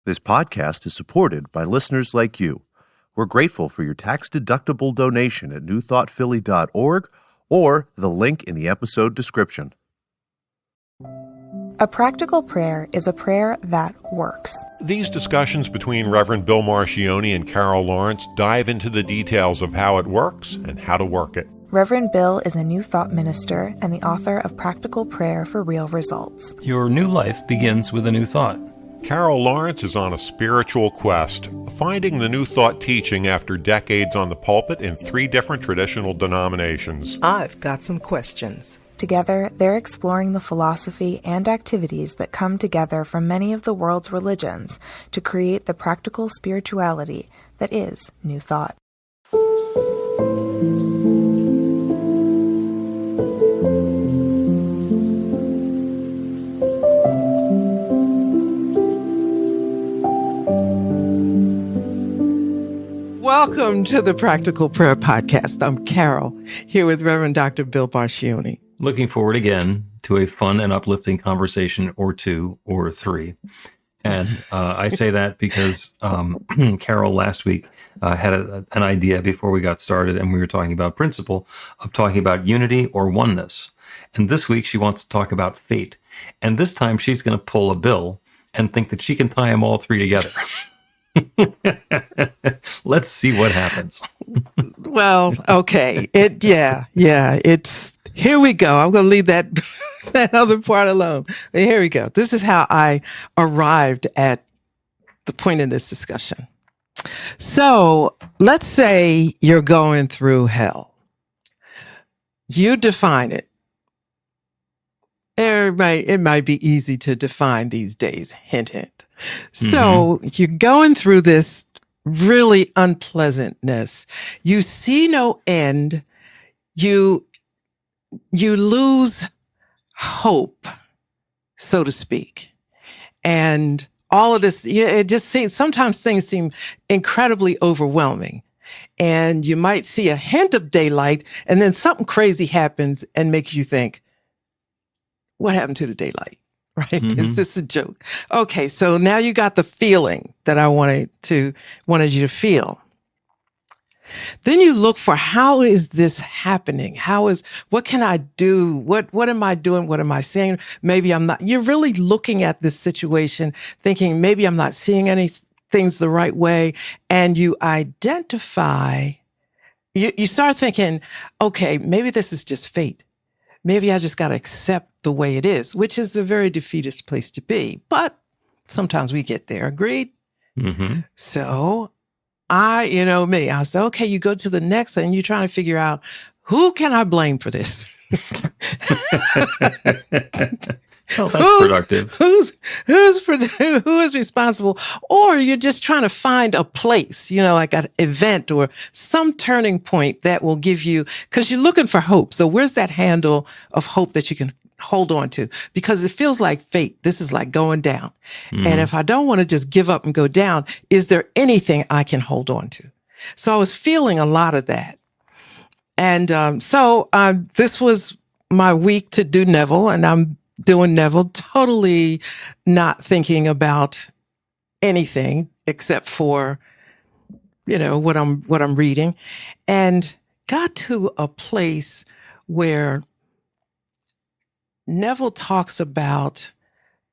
This podcast is supported by listeners like you. We're grateful for your tax-deductible donation at newthoughtphilly.org or the link in the episode description. A practical prayer is a prayer that works. These discussions between Reverend Bill Marcioni and Carol Lawrence dive into the details of how it works and how to work it. Reverend Bill is a New Thought minister and the author of Practical Prayer for Real Results. Your new life begins with a new thought. Carol Lawrence is on a spiritual quest, finding the New Thought teaching after decades on the pulpit in 3 different traditional denominations. I've got some questions. Together, they're exploring the philosophy and activities that come together from many of the world's religions to create the practical spirituality that is New Thought. Welcome to the Practical Prayer Podcast. I'm Carol, here with Reverend Dr. Bill Marcioni. Looking forward again to a fun and uplifting conversation or 2 or 3. And I say that because Carol last week had an idea before we got started, and we were talking about principle of talking about unity or oneness. And this week she wants to talk about fate. And this time she's going to pull a Bill and think that she can tie them all 3 together. Let's see what happens. Well, okay. It's here we go. I'm going to leave that other part alone. But here we go. This is how I arrived at the point in this discussion. So let's say you're going through hell. You define it. It might be easy to define these days. Hint, hint. So you're going through this really unpleasantness. You see no end. You lose hope, so to speak. And all of this, it just seems, sometimes things seem incredibly overwhelming. And you might see a hint of daylight, and then something crazy happens and makes you think, what happened to the daylight? Right? Is this a joke? Okay, so now you got the feeling that I wanted you to feel. Then you look for, how is this happening? What can I do? What am I doing? What am I saying? Maybe I'm not. You're really looking at this situation thinking, maybe I'm not seeing any things the right way. And you identify, you start thinking, okay, maybe this is just fate. Maybe I just got to accept the way it is, which is a very defeatist place to be. But sometimes we get there. Agreed? Mm-hmm. So I say, okay, you go to the next and you're trying to figure out, who can I blame for this? Well, that's productive. Who is responsible? Or you're just trying to find a place, like an event or some turning point that will give you, because you're looking for hope. So where's that handle of hope that you can hold on to? Because it feels like fate. This is like going down. And if I don't want to just give up and go down, is there anything I can hold on to? So I was feeling a lot of that. And so this was my week to do Neville, and I'm doing Neville, totally not thinking about anything except for, what I'm reading, and got to a place where Neville talks about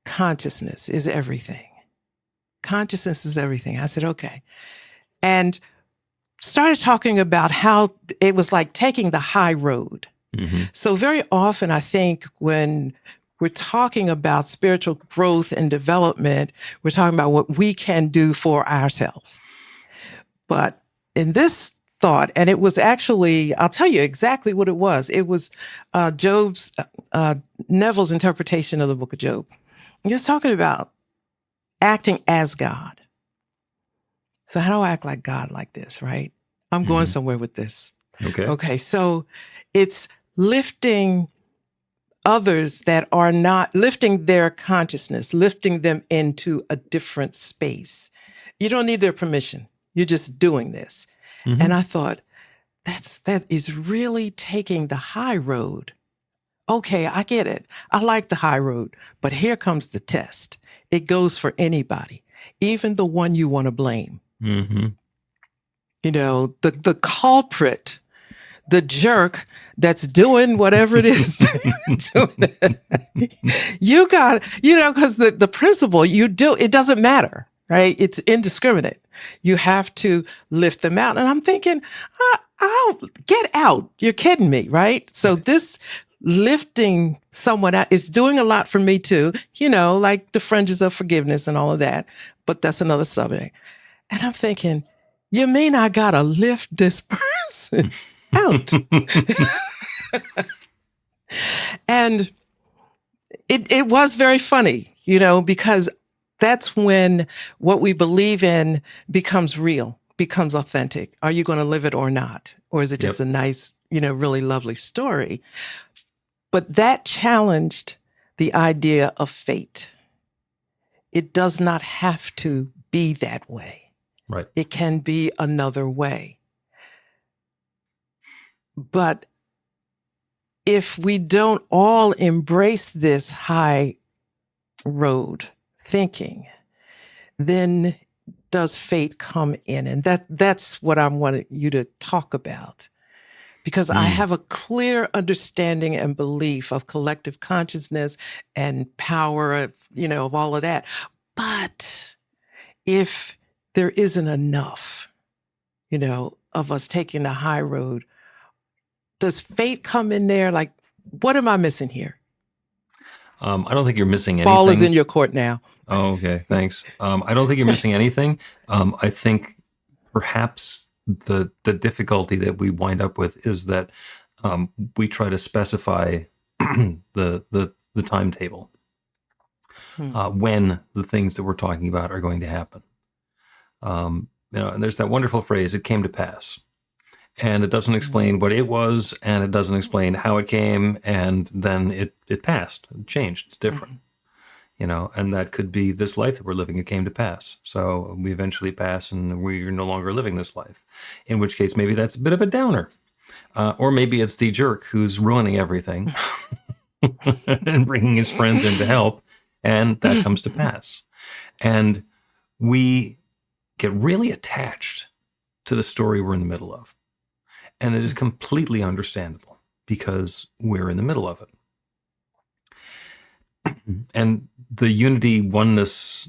consciousness is everything. Consciousness is everything. I said, okay. And started talking about how it was like taking the high road. Mm-hmm. So very often, I think when we're talking about spiritual growth and development, we're talking about what we can do for ourselves. But in this thought, and it was actually, I'll tell you exactly what it was. It was Neville's interpretation of the book of Job. He was talking about acting as God. So how do I act like God like this, right? I'm going somewhere with this. Okay. So it's lifting others that are not, lifting their consciousness, lifting them into a different space. You don't need their permission. You're just doing this. Mm-hmm. And I thought, that is really taking the high road. Okay, I get it. I like the high road, but here comes the test. It goes for anybody. even the one you want to blame. Mm-hmm. You know, the culprit, the jerk that's doing whatever it is. You got, because the principle it doesn't matter, right? It's indiscriminate. You have to lift them out. And I'm thinking, oh, get out. You're kidding me, right? So this lifting someone out is doing a lot for me too, like the fringes of forgiveness and all of that. But that's another subject. And I'm thinking, you mean I gotta lift this person out? And it was very funny, because that's when what we believe in becomes real, becomes authentic. Are you going to live it or not? Or is it just a nice, really lovely story? But that challenged the idea of fate. It does not have to be that way. Right. It can be another way. But if we don't all embrace this high road thinking, then does fate come in? And that's what I wanted you to talk about. Because I have a clear understanding and belief of collective consciousness and power of all of that. But if there isn't enough, of us taking the high road, does fate come in there? Like, what am I missing here? I don't think you're missing anything. Ball is in your court now. Oh, okay. Thanks. I don't think you're missing anything. I think perhaps the difficulty that we wind up with is that we try to specify the timetable when the things that we're talking about are going to happen. And there's that wonderful phrase, "It came to pass." And it doesn't explain what it was, and it doesn't explain how it came, and then it passed, it changed, it's different. And that could be this life that we're living, it came to pass. So we eventually pass and we're no longer living this life, in which case maybe that's a bit of a downer. Or maybe it's the jerk who's ruining everything and bringing his friends in to help, and that comes to pass. And we get really attached to the story we're in the middle of. And it is completely understandable because we're in the middle of it. And the unity, oneness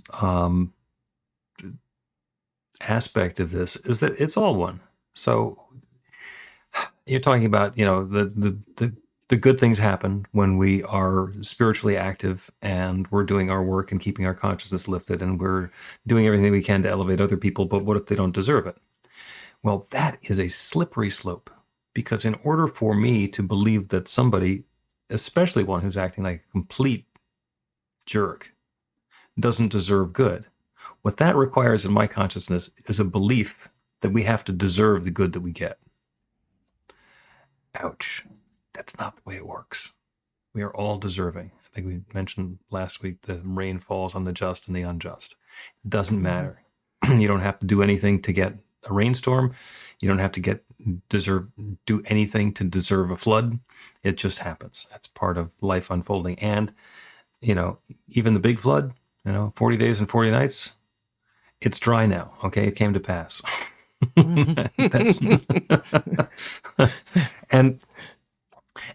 aspect of this is that it's all one. So you're talking about, the good things happen when we are spiritually active and we're doing our work and keeping our consciousness lifted and we're doing everything we can to elevate other people. But what if they don't deserve it? Well, that is a slippery slope, because in order for me to believe that somebody, especially one who's acting like a complete jerk, doesn't deserve good, what that requires in my consciousness is a belief that we have to deserve the good that we get. Ouch. That's not the way it works. We are all deserving. I think we mentioned last week the rain falls on the just and the unjust. It doesn't matter. You don't have to do anything to get a rainstorm. You don't have to do anything to deserve a flood. It just happens. That's part of life unfolding. And, even the big flood, 40 days and 40 nights, it's dry now. Okay. It came to pass. That's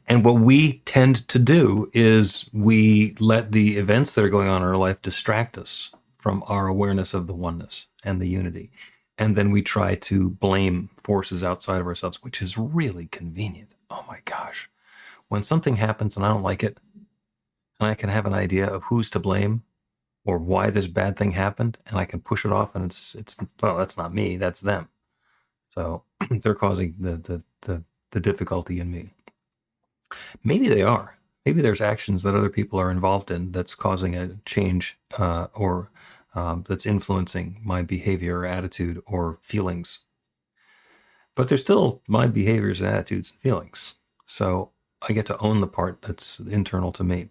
and what we tend to do is we let the events that are going on in our life distract us from our awareness of the oneness and the unity. And then we try to blame forces outside of ourselves, which is really convenient. Oh my gosh. When something happens and I don't like it, and I can have an idea of who's to blame or why this bad thing happened, and I can push it off, and it's well, that's not me, that's them. So they're causing the difficulty in me. Maybe they are. Maybe there's actions that other people are involved in that's causing a change or that's influencing my behavior or attitude or feelings. But they're still my behaviors and attitudes and feelings. So I get to own the part that's internal to me.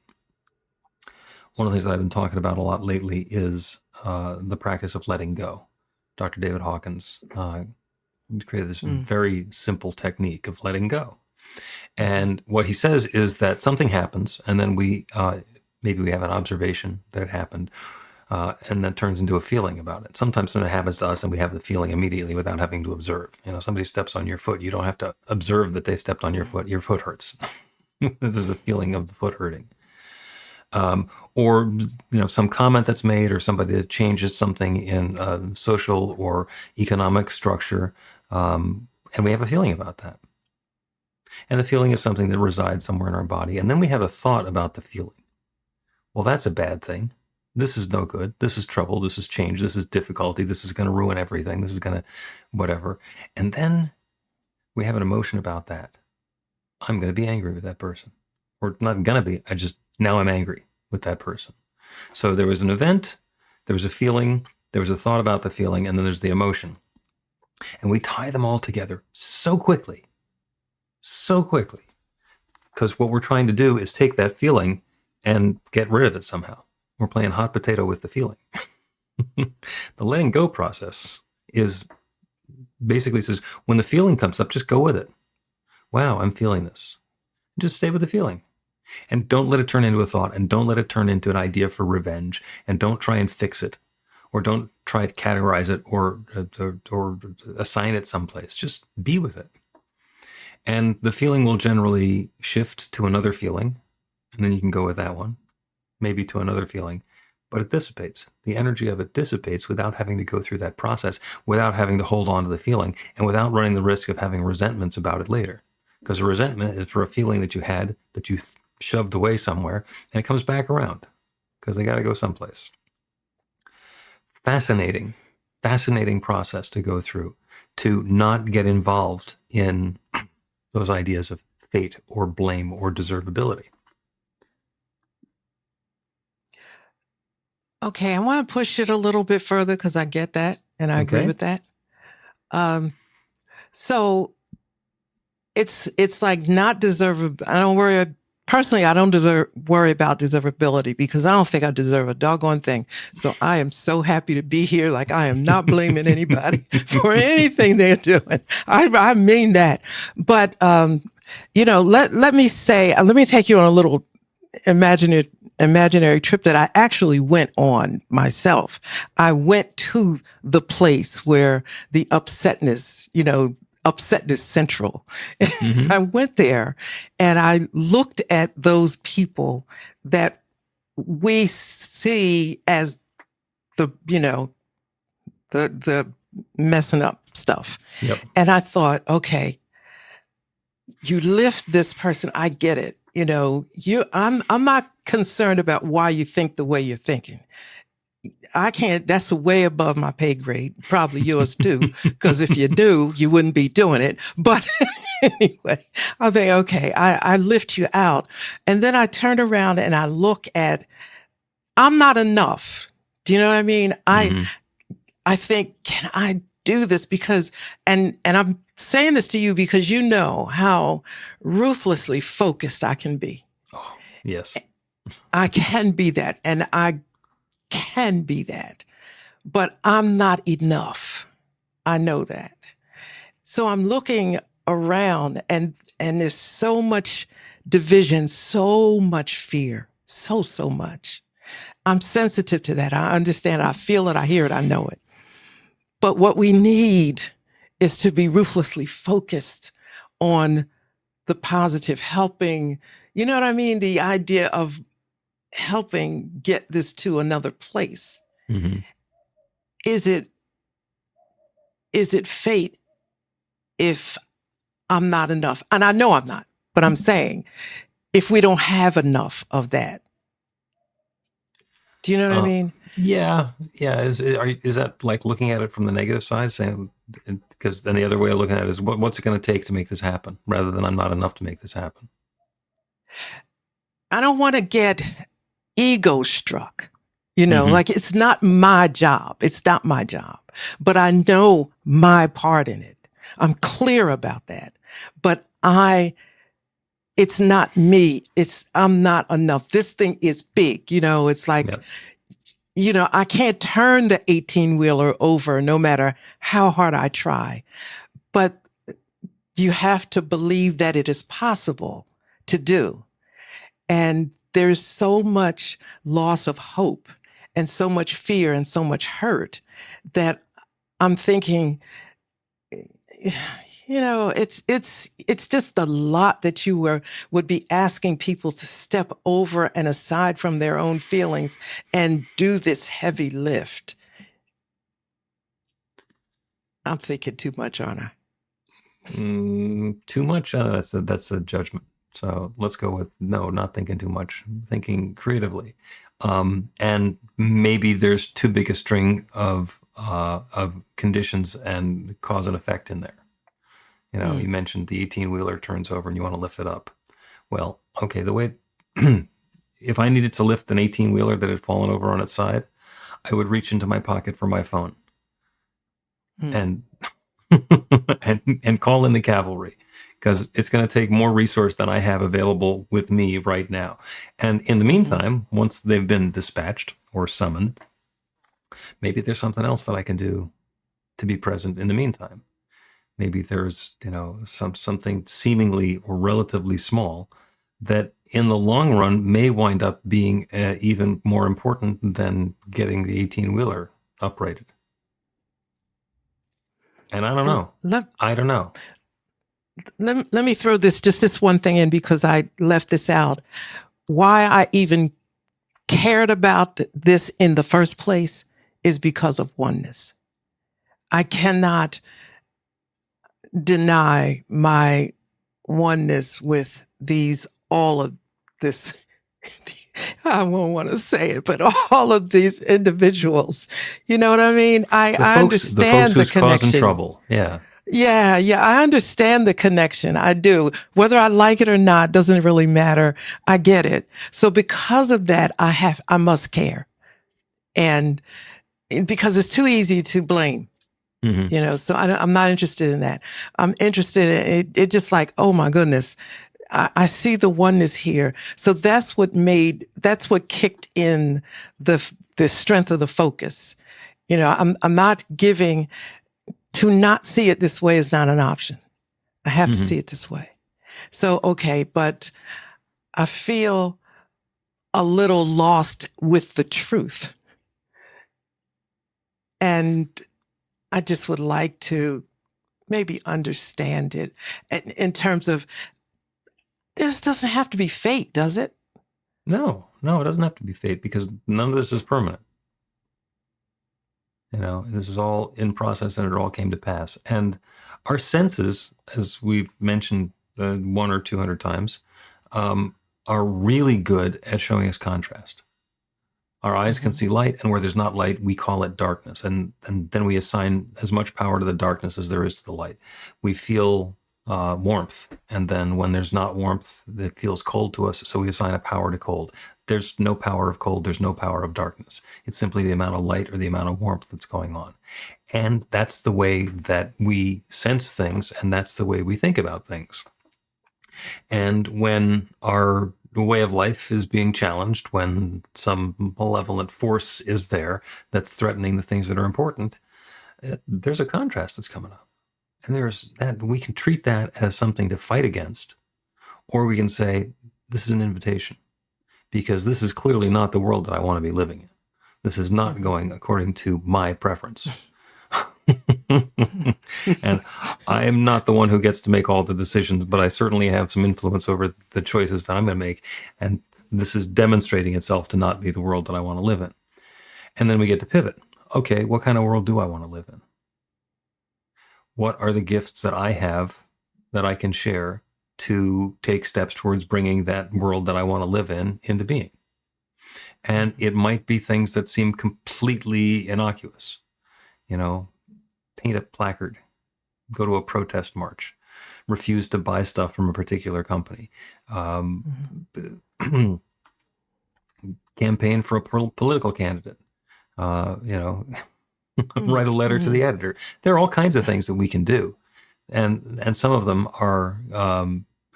One of the things that I've been talking about a lot lately is the practice of letting go. Dr. David Hawkins created this very simple technique of letting go. And what he says is that something happens, and then maybe we have an observation that it happened. and that turns into a feeling about it. Sometimes when it happens to us and we have the feeling immediately without having to observe. Somebody steps on your foot. You don't have to observe that they stepped on your foot. Your foot hurts. This is a feeling of the foot hurting. Or some comment that's made, or somebody that changes something in social or economic structure, and we have a feeling about that. And the feeling is something that resides somewhere in our body. And then we have a thought about the feeling. Well, that's a bad thing. This is no good. This is trouble. This is change. This is difficulty. This is going to ruin everything. This is going to whatever. And then we have an emotion about that. I'm going to be angry with that person. Or not going to be. Now I'm angry with that person. So there was an event, there was a feeling, there was a thought about the feeling, and then there's the emotion. And we tie them all together so quickly, because what we're trying to do is take that feeling and get rid of it somehow. We're playing hot potato with the feeling. The letting go process is basically says, when the feeling comes up, just go with it. Wow, I'm feeling this. Just stay with the feeling. And don't let it turn into a thought, and don't let it turn into an idea for revenge, and don't try and fix it, or don't try to categorize it or assign it someplace. Just be with it. And the feeling will generally shift to another feeling, and then you can go with that one, maybe to another feeling, but it dissipates. The energy of it dissipates without having to go through that process, without having to hold on to the feeling, and without running the risk of having resentments about it later. Because a resentment is for a feeling that you had, that you shoved away somewhere, and it comes back around because they got to go someplace. Fascinating process to go through, to not get involved in those ideas of fate or blame or deservability. Okay, I want to push it a little bit further because I get that and I agree with that. So it's like not deservable. I don't worry. Personally, I don't worry about deservability because I don't think I deserve a doggone thing. So I am so happy to be here. Like, I am not blaming anybody for anything they're doing. I mean that. But, let me take you on a little imaginary trip that I actually went on myself. I went to the place where the upsetness central. Mm-hmm. I went there and I looked at those people that we see as the messing up stuff. Yep. And I thought, okay, you lift this person. I get it. I'm not concerned about why you think the way you're thinking. I can't, that's way above my pay grade, probably yours too, because if you do, you wouldn't be doing it. But anyway, I think, okay, I lift you out. And then I turn around and I look at, I'm not enough. Do you know what I mean? Mm-hmm. I think, can I do this? Because, and I'm saying this to you because you know how ruthlessly focused I can be. Oh, yes. I can be that. And I can be that, but I'm not enough. I know that. So I'm looking around and there's so much division, so much fear, so much. I'm sensitive to that. I understand. I feel it. I hear it. I know it. But what we need is to be ruthlessly focused on the positive, helping, you know what I mean? The idea of helping get this to another place. Mm-hmm. Is it fate if I'm not enough? And I know I'm not, but I'm saying if we don't have enough of that. Do you know what I mean? Yeah. Is that like looking at it from the negative side, saying, because then the other way of looking at it is what's it going to take to make this happen, rather than I'm not enough to make this happen? I don't want to get ego struck, mm-hmm. Like it's not my job. It's not my job, but I know my part in it. I'm clear about that, but it's not me. I'm not enough. This thing is big, it's like, yep. I can't turn the 18-wheeler over no matter how hard I try, but you have to believe that it is possible to do. And there's so much loss of hope and so much fear and so much hurt that I'm thinking, it's just a lot that you would be asking people to step over and aside from their own feelings and do this heavy lift. I'm thinking too much, aren't I? Too much? That's a judgment. So let's go with no, not thinking too much, thinking creatively. And maybe there's too big a string of conditions and cause and effect in there. You mentioned the 18-wheeler turns over and you want to lift it up. Well, okay, the way if I needed to lift an 18-wheeler that had fallen over on its side, I would reach into my pocket for my phone and and call in the cavalry, because it's going to take more resource than I have available with me right now. And in the meantime, once they've been dispatched or summoned, maybe there's something else that I can do to be present in the meantime. Maybe there's, something seemingly or relatively small that in the long run may wind up being even more important than getting the 18-wheeler uprated. And I don't know. I don't know. Let me throw this one thing in, because I left this out. Why I even cared about this in the first place is because of oneness. I cannot deny my oneness with all of this. I won't want to say it, but all of these individuals, you know what I mean? I understand the connection. Causing trouble. Yeah. Yeah. I understand the connection. I do. Whether I like it or not doesn't really matter. I get it. So because of that, I must care. And because it's too easy to blame. Mm-hmm. So I'm not interested in that. I'm interested in it. Just like, oh my goodness, I see the oneness here. So that's what kicked in the strength of the focus. I'm not giving. To not see it this way is not an option. I have to see it this way. So, okay, but I feel a little lost with the truth. And I just would like to maybe understand it in terms of, this doesn't have to be fate, does it? No, it doesn't have to be fate, because none of this is permanent. This is all in process, and it all came to pass. And our senses, as we've mentioned 100 or 200 times, are really good at showing us contrast. Our eyes can see light, and where there's not light, we call it darkness. And then we assign as much power to the darkness as there is to the light. We feel warmth, and then when there's not warmth, it feels cold to us, so we assign a power to cold. There's no power of cold, there's no power of darkness. It's simply the amount of light or the amount of warmth that's going on. And that's the way that we sense things, and that's the way we think about things. And when our way of life is being challenged, when some malevolent force is there that's threatening the things that are important, there's a contrast that's coming up. And there's that, we can treat that as something to fight against, or we can say, this is an invitation, because this is clearly not the world that I want to be living in. This is not going according to my preference. And I am not the one who gets to make all the decisions, but I certainly have some influence over the choices that I'm going to make. And this is demonstrating itself to not be the world that I want to live in. And then we get to pivot. Okay, what kind of world do I want to live in? What are the gifts that I have that I can share to take steps towards bringing that world that I want to live in into being? And it might be things that seem completely innocuous. Paint a placard, go to a protest march, refuse to buy stuff from a particular company, campaign for a political candidate, write a letter to the editor. There are all kinds of things that we can do. And some of them are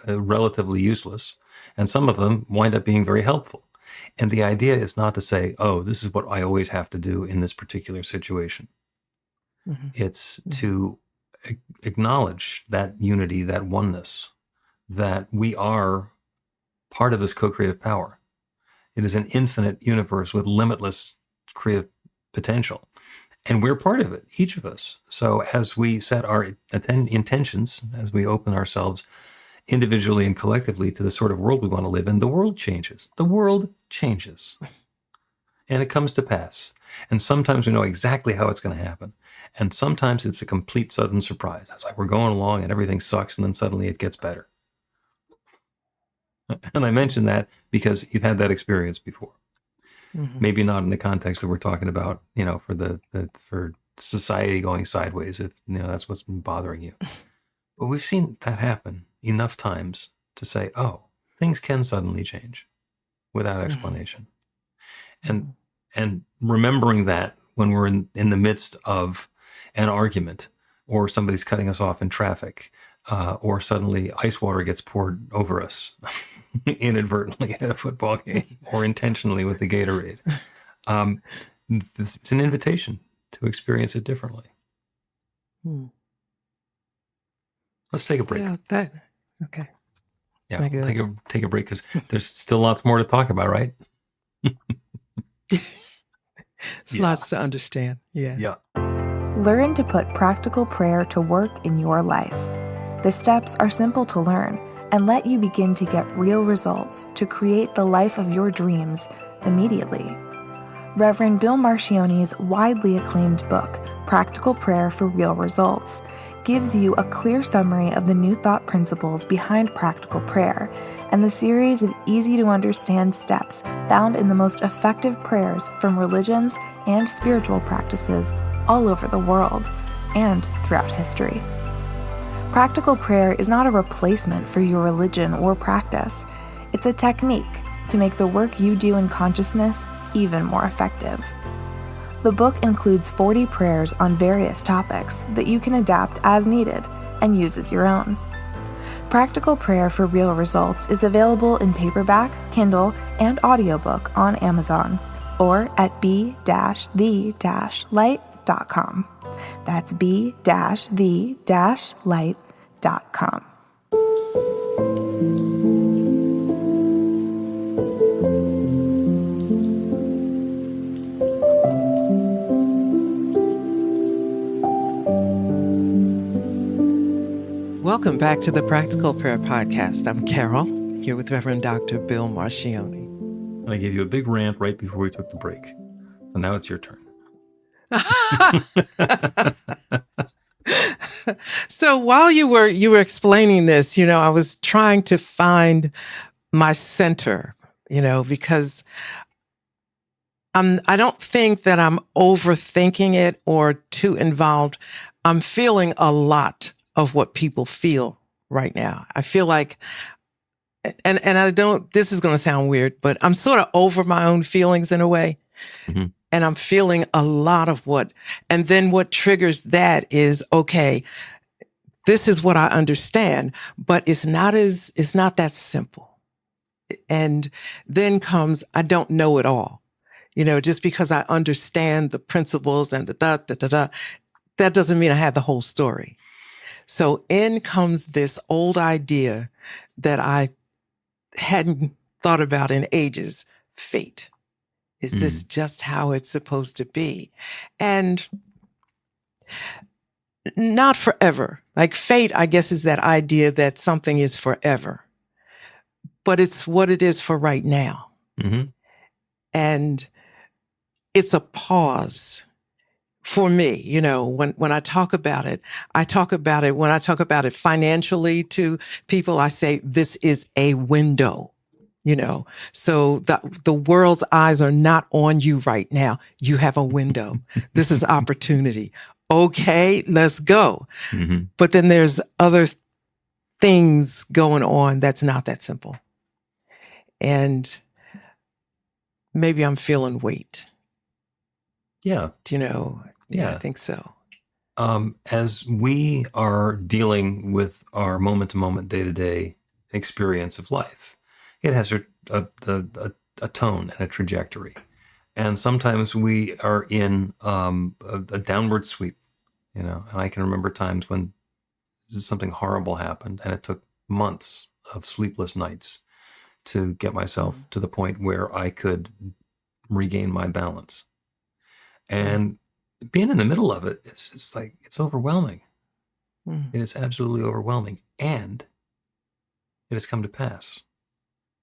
relatively useless, and some of them wind up being very helpful. And the idea is not to say, oh, this is what I always have to do in this particular situation. It's to acknowledge that unity, that oneness, that we are part of this co-creative power. It is an infinite universe with limitless creative potential. And we're part of it, each of us. So as we set our intentions, as we open ourselves individually and collectively to the sort of world we want to live in, the world changes. The world changes. And it comes to pass. And sometimes we know exactly how it's going to happen. And sometimes it's a complete sudden surprise. It's like we're going along and everything sucks, and then suddenly it gets better. And I mention that because you've had that experience before. Mm-hmm. Maybe not in the context that we're talking about, for society going sideways, if that's what's been bothering you. But we've seen that happen enough times to say, oh, things can suddenly change without explanation. Mm-hmm. And remembering that when we're in the midst of an argument, or somebody's cutting us off in traffic, or suddenly ice water gets poured over us inadvertently at a football game, or intentionally with the Gatorade. It's an invitation to experience it differently. Let's take a break. Yeah, okay. Yeah, take a break because there's still lots more to talk about, right? Lots to understand. Yeah. Learn to put practical prayer to work in your life. The steps are simple to learn and let you begin to get real results to create the life of your dreams immediately. Reverend Bill Marcione's widely acclaimed book, Practical Prayer for Real Results, gives you a clear summary of the New Thought principles behind practical prayer and the series of easy-to-understand steps found in the most effective prayers from religions and spiritual practices all over the world and throughout history. Practical prayer is not a replacement for your religion or practice. It's a technique to make the work you do in consciousness even more effective. The book includes 40 prayers on various topics that you can adapt as needed and use as your own. Practical Prayer for Real Results is available in paperback, Kindle, and audiobook on Amazon or at b-the-light.com. That's b-the-light.com. Welcome back to the Practical Prayer Podcast. I'm Carol, here with Reverend Dr. Bill Marcione. And I gave you a big rant right before we took the break. So now it's your turn. So while you were explaining this, I was trying to find my center, because I don't think that I'm overthinking it or too involved. I'm feeling a lot of what people feel right now. I feel like, and I don't, this is going to sound weird, but I'm sort of over my own feelings in a way. Mm-hmm. And I'm feeling a lot of and then what triggers that is, okay, this is what I understand, but it's not that simple. And then comes, I don't know it all. Just because I understand the principles and that doesn't mean I have the whole story. So in comes this old idea that I hadn't thought about in ages, fate. Is this just how it's supposed to be? And not forever. Like fate, I guess, is that idea that something is forever. But it's what it is for right now. Mm-hmm. And it's a pause. For me, when I talk about it, when I talk about it financially to people, I say, this is a window, so the world's eyes are not on you right now. You have a window. This is opportunity. Okay, let's go. Mm-hmm. But then there's other things going on that's not that simple. And maybe I'm feeling weight. Yeah. Yeah, I think so. As we are dealing with our moment-to-moment, day-to-day experience of life, it has a tone and a trajectory. And sometimes we are in a downward sweep, and I can remember times when something horrible happened, and it took months of sleepless nights to get myself to the point where I could regain my balance. And being in the middle of it, it's like, it's overwhelming. Mm. It is absolutely overwhelming. And it has come to pass.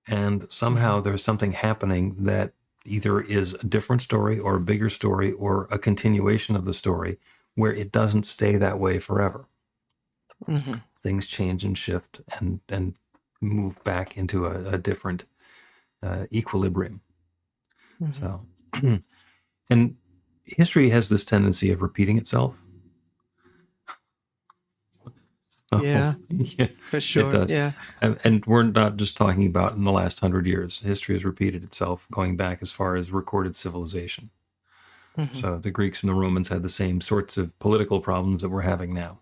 And somehow there's something happening that either is a different story or a bigger story or a continuation of the story where it doesn't stay that way forever. Mm-hmm. Things change and shift and move back into a different equilibrium. Mm-hmm. So, and history has this tendency of repeating itself. Yeah, Yeah, for sure. it does. Yeah. And we're not just talking about in the last 100 years. History has repeated itself going back as far as recorded civilization. Mm-hmm. So the Greeks and the Romans had the same sorts of political problems that we're having now.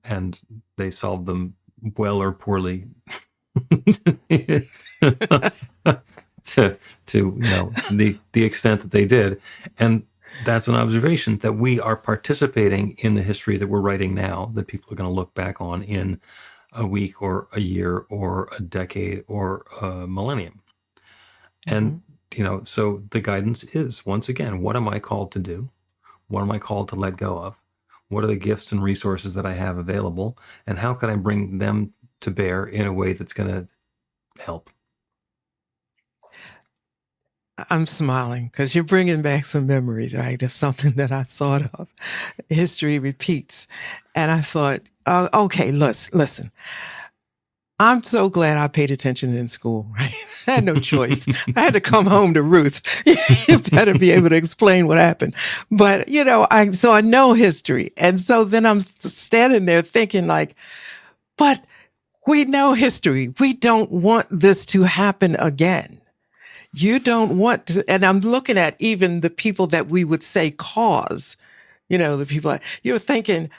And they solved them well or poorly to the extent that they did. And that's an observation that we are participating in the history that we're writing now, that people are going to look back on in a week or a year or a decade or a millennium. And, so the guidance is, once again, what am I called to do? What am I called to let go of? What are the gifts and resources that I have available? And how can I bring them to bear in a way that's going to help? I'm smiling because you're bringing back some memories, right? Of something that I thought of. History repeats. And I thought, okay, listen. I'm so glad I paid attention in school, right? I had no choice. I had to come home to Ruth. You better be able to explain what happened. But, I know history. And so then I'm standing there thinking like, but we know history. We don't want this to happen again. You don't want to, and I'm looking at even the people that we would say cause, the people you're thinking,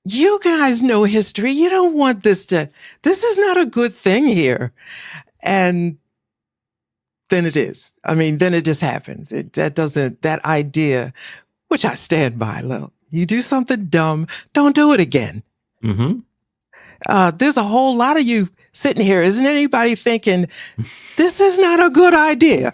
you guys know history. You don't want this is not a good thing here. And then it is. I mean, then it just happens. That idea, which I stand by, look, you do something dumb, don't do it again. Mm-hmm. There's a whole lot of you sitting here. Isn't anybody thinking, this is not a good idea?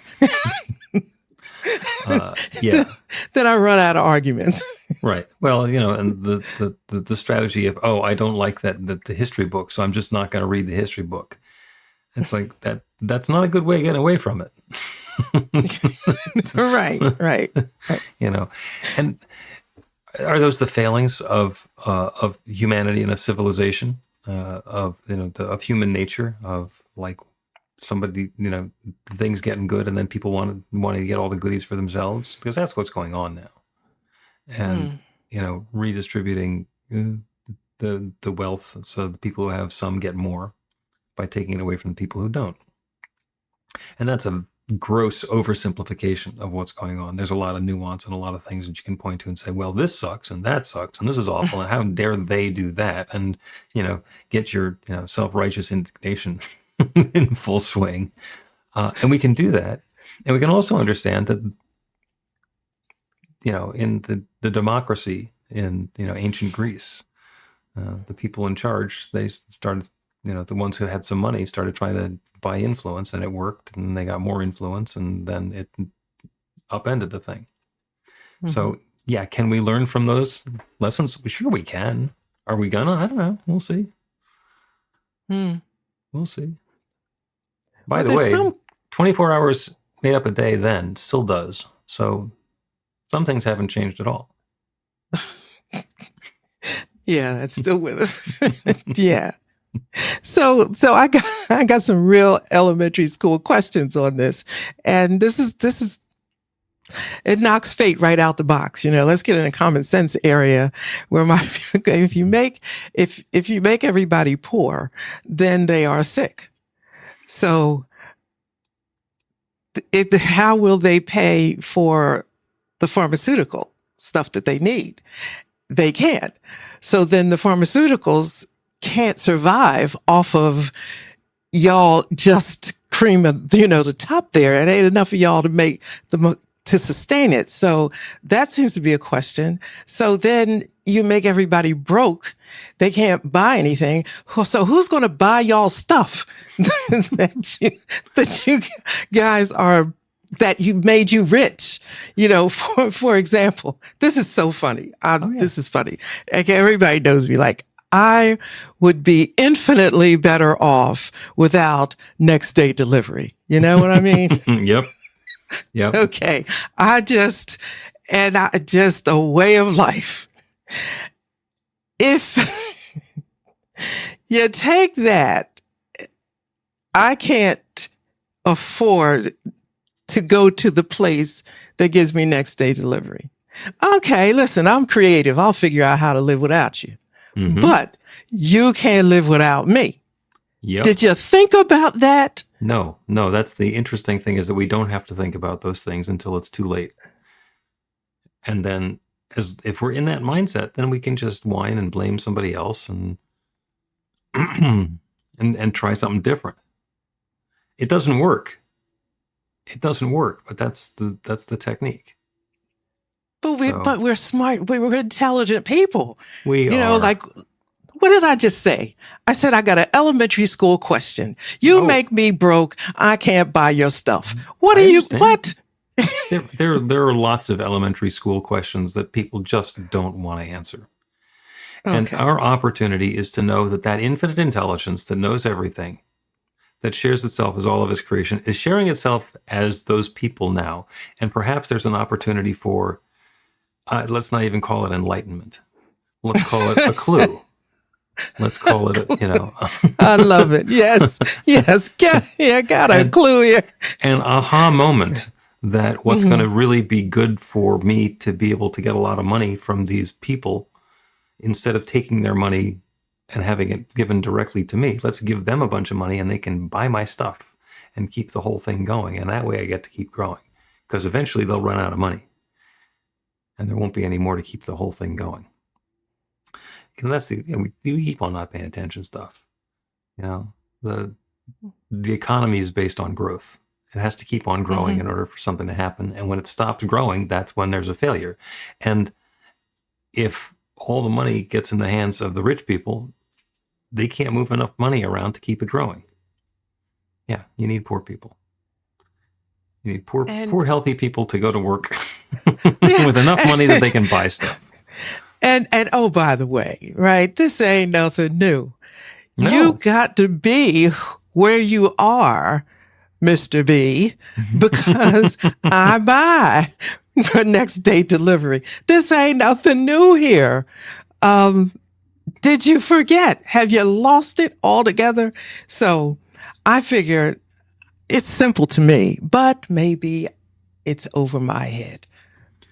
Yeah. Then I run out of arguments. Right. Well, and the strategy of, I don't like the history book, so I'm just not going to read the history book. It's like that's not a good way of getting away from it. Right. And are those the failings of humanity and of civilization, of human nature, of like somebody, things getting good and then people want to get all the goodies for themselves, because that's what's going on now. And redistributing the wealth so the people who have some get more by taking it away from the people who don't. And that's a gross oversimplification of what's going on. There's a lot of nuance and a lot of things that you can point to and say, well, this sucks and that sucks and this is awful and how dare they do that, and get your self-righteous indignation in full swing. And we can do that. And we can also understand that in the democracy in ancient Greece, the people in charge, they started, the ones who had some money started trying to buy influence, and it worked, and they got more influence, and then it upended the thing. Mm-hmm. So yeah, can we learn from those lessons? Sure we can. Are we gonna? I don't know. We'll see. We'll see. By the way, 24 hours made up a day then still does. So some things haven't changed at all. Yeah, it's still with us. Yeah. So I got some real elementary school questions on this, and this is it knocks fate right out the box. Let's get in a common sense area where if you make everybody poor, then they are sick. So how will they pay for the pharmaceutical stuff that they need? They can't. So then the pharmaceuticals can't survive off of y'all just cream of, the top there. It ain't enough of y'all to sustain it. So that seems to be a question. So then you make everybody broke. They can't buy anything. So who's going to buy y'all stuff that you guys are, that you made you rich. For example, this is so funny. This is funny. Like, everybody knows me. Like, I would be infinitely better off without next day delivery. You know what I mean? Yep. Okay. Just a way of life. If you take that, I can't afford to go to the place that gives me next day delivery. Okay, listen, I'm creative. I'll figure out how to live without you. Mm-hmm. But you can't live without me. Yep. Did you think about that? No. That's the interesting thing, is that we don't have to think about those things until it's too late. And then, if we're in that mindset, then we can just whine and blame somebody else and and try something different. It doesn't work. But that's the technique. But we're smart. We're intelligent people. We are. Like, what did I just say? I said I got an elementary school question. You make me broke. I can't buy your stuff. What do you? What? There are lots of elementary school questions that people just don't want to answer. Okay. And our opportunity is to know that infinite intelligence that knows everything, that shares itself as all of its creation, is sharing itself as those people now. And perhaps there's an opportunity for, let's not even call it enlightenment. Let's call it a clue. Let's call it, I love it. Yes. Got a clue here. An aha moment that what's going to really be good for me to be able to get a lot of money from these people, instead of taking their money and having it given directly to me, let's give them a bunch of money and they can buy my stuff and keep the whole thing going. And that way I get to keep growing, because eventually they'll run out of money and there won't be any more to keep the whole thing going. And that's we keep on not paying attention stuff. The economy is based on growth. It has to keep on growing in order for something to happen. And when it stops growing, that's when there's a failure. And if all the money gets in the hands of the rich people, they can't move enough money around to keep it growing. Yeah, you need poor people. You need poor healthy people to go to work with enough money that they can buy stuff. And oh, by the way, right, this ain't nothing new. No. You got to be where you are, Mr. B, because I buy for next day delivery. This ain't nothing new here. Did you forget? Have you lost it altogether? So I figured it's simple to me, but maybe it's over my head,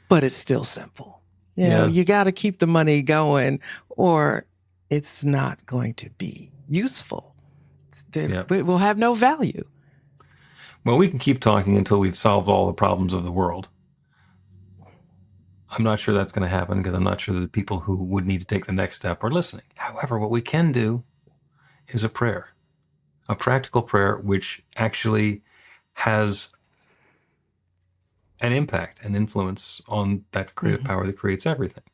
but it's still simple. You got to keep the money going or it's not going to be useful. It will have no value. Well, we can keep talking until we've solved all the problems of the world. I'm not sure that's going to happen, because I'm not sure that the people who would need to take the next step are listening. However, what we can do is a prayer, a practical prayer, which actually has an impact, an influence on that creative power that creates everything.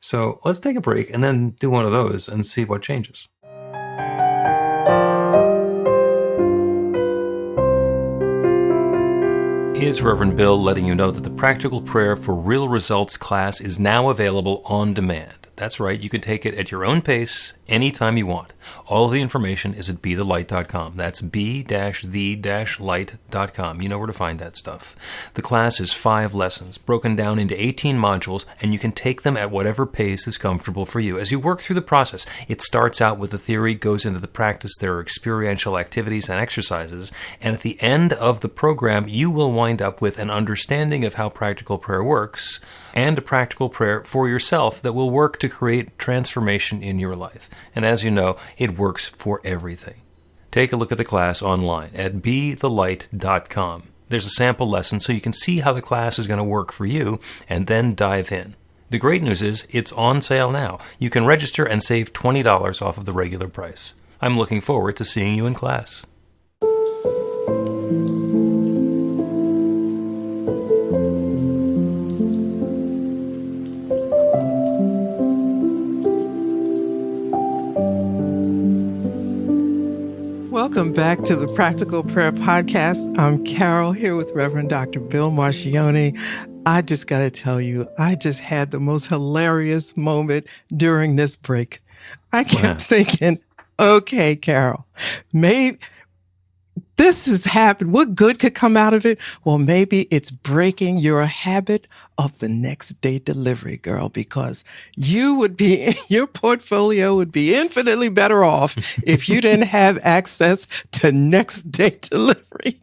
So let's take a break and then do one of those and see what changes. It's Reverend Bill letting you know that the Practical Prayer for Real Results class is now available on demand. That's right, you can take it at your own pace, anytime you want. All of the information is at bethelight.com. That's b-the-light.com. You know where to find that stuff. The class is 5 lessons, broken down into 18 modules, and you can take them at whatever pace is comfortable for you. As you work through the process, it starts out with the theory, goes into the practice, there are experiential activities and exercises, and at the end of the program, you will wind up with an understanding of how practical prayer works, and a practical prayer for yourself that will work to create transformation in your life. And as you know, it works for everything. Take a look at the class online at bethelight.com. There's a sample lesson so you can see how the class is going to work for you, and then dive in. The great news is it's on sale now. You can register and save $20 off of the regular price. I'm looking forward to seeing you in class. Welcome back to the Practical Prayer Podcast. I'm Carol here with Reverend Dr. Bill Marcioni. I just got to tell you, I just had the most hilarious moment during this break. I kept thinking, okay, Carol, maybe this has happened. What good could come out of it? Well, maybe it's breaking your habit of the next day delivery, girl, because your portfolio would be infinitely better off if you didn't have access to next day delivery.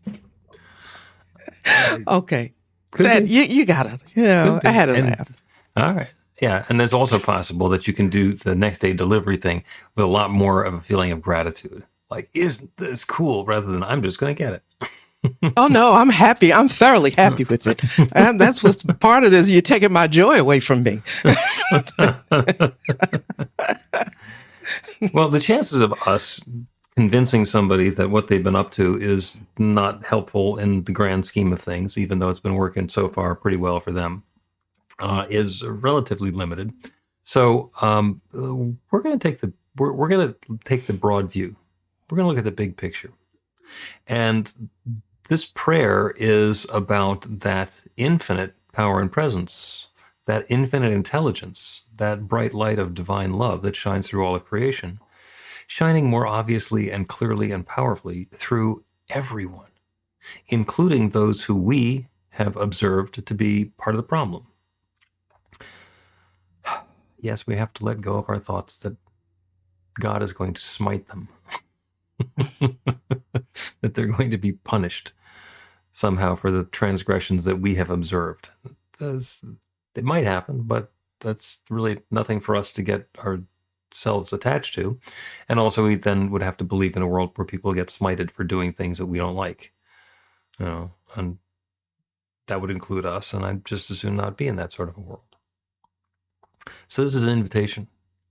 Okay. You gotta, I had a laugh. All right. Yeah. And there's also possible that you can do the next day delivery thing with a lot more of a feeling of gratitude. Like, isn't this cool? Rather than I'm just going to get it. Oh, no, I'm happy. I'm thoroughly happy with it. And that's what's part of this. You're taking my joy away from me. Well, the chances of us convincing somebody that what they've been up to is not helpful in the grand scheme of things, even though it's been working so far pretty well for them, is relatively limited. So we're going to take the broad view. We're going to look at the big picture. And this prayer is about that infinite power and presence, that infinite intelligence, that bright light of divine love that shines through all of creation, shining more obviously and clearly and powerfully through everyone, including those who we have observed to be part of the problem. Yes, we have to let go of our thoughts that God is going to smite them. That they're going to be punished somehow for the transgressions that we have observed. It might happen, but that's really nothing for us to get ourselves attached to. And also we then would have to believe in a world where people get smited for doing things that we don't like. And that would include us, and I'd just as soon not be in that sort of a world. So this is an invitation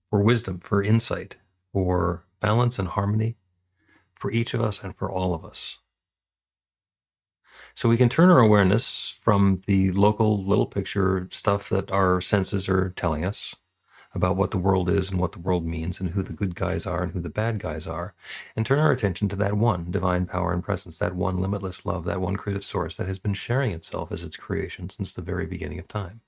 for wisdom, for insight, for balance and harmony, for each of us and for all of us. So we can turn our awareness from the local little picture stuff that our senses are telling us about what the world is and what the world means and who the good guys are and who the bad guys are, and turn our attention to that one divine power and presence, that one limitless love, that one creative source that has been sharing itself as its creation since the very beginning of time.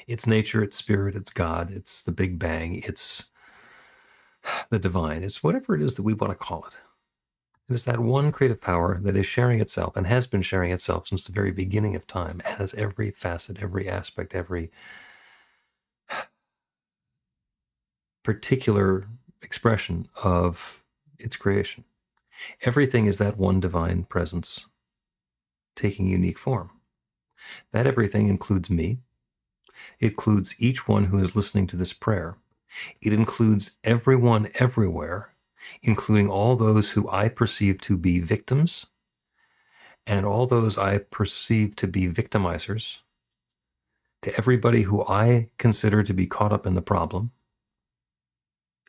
It's nature, it's spirit, it's God, it's the Big Bang, it's the divine, it's whatever it is that we want to call it. It is that one creative power that is sharing itself and has been sharing itself since the very beginning of time, as every facet, every aspect, every particular expression of its creation. Everything is that one divine presence taking unique form. That everything includes me. It includes each one who is listening to this prayer. It includes everyone everywhere, including all those who I perceive to be victims and all those I perceive to be victimizers, to everybody who I consider to be caught up in the problem.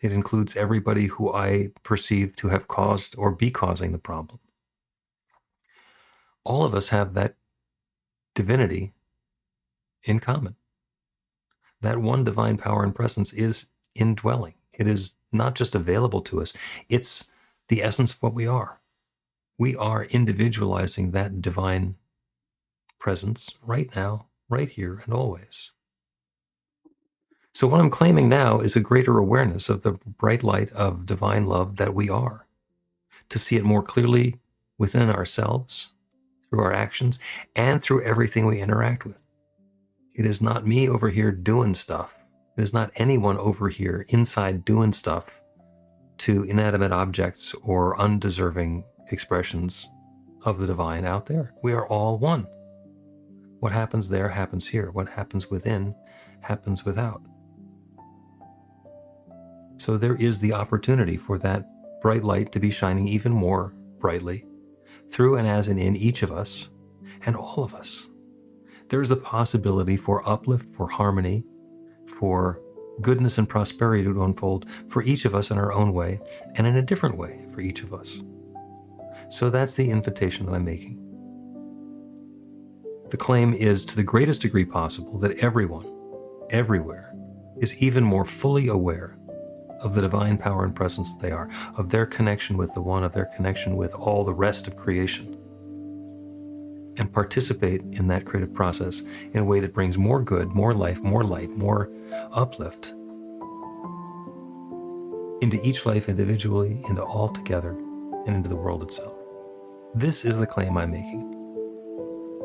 It includes everybody who I perceive to have caused or be causing the problem. All of us have that divinity in common. That one divine power and presence is indwelling. It is not just available to us. It's the essence of what we are. We are individualizing that divine presence right now, right here, and always. So what I'm claiming now is a greater awareness of the bright light of divine love that we are, to see it more clearly within ourselves, through our actions, and through everything we interact with. It is not me over here doing stuff. It is not anyone over here inside doing stuff to inanimate objects or undeserving expressions of the divine out there. We are all one. What happens there happens here. What happens within happens without. So there is the opportunity for that bright light to be shining even more brightly through and as and in each of us and all of us. There is a possibility for uplift, for harmony, for goodness and prosperity to unfold for each of us in our own way and in a different way for each of us. So that's the invitation that I'm making. The claim is, to the greatest degree possible, that everyone, everywhere, is even more fully aware of the divine power and presence that they are, of their connection with the One, of their connection with all the rest of creation, and participate in that creative process in a way that brings more good, more life, more light, more uplift into each life individually, into all together, and into the world itself. This is the claim I'm making.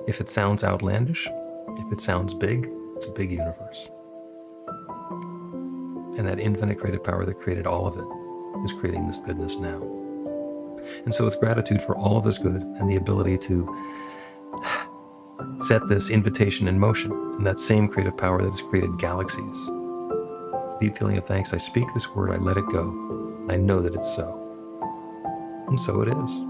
If it sounds outlandish, if it sounds big, it's a big universe. And that infinite creative power that created all of it is creating this goodness now. And so with gratitude for all of this good and the ability to set this invitation in motion, and that same creative power that has created galaxies, deep feeling of thanks, I speak this word, I let it go, and I know that it's so. And so it is.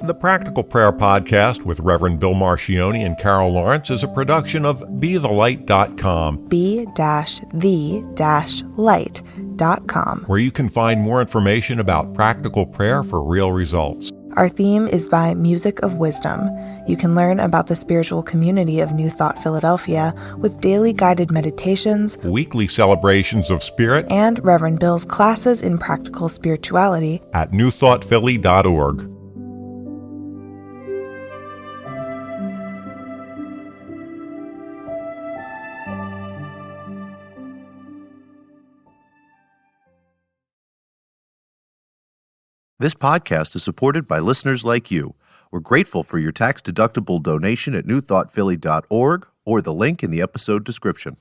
The Practical Prayer Podcast with Reverend Bill Marcioni and Carol Lawrence is a production of BeTheLight.com. be-the-light.com, where you can find more information about practical prayer for real results. Our theme is by Music of Wisdom. You can learn about the spiritual community of New Thought Philadelphia with daily guided meditations, Weekly celebrations of spirit, and Reverend Bill's classes in practical spirituality at newthoughtphilly.org. This podcast is supported by listeners like you. We're grateful for your tax-deductible donation at newthoughtphilly.org or the link in the episode description.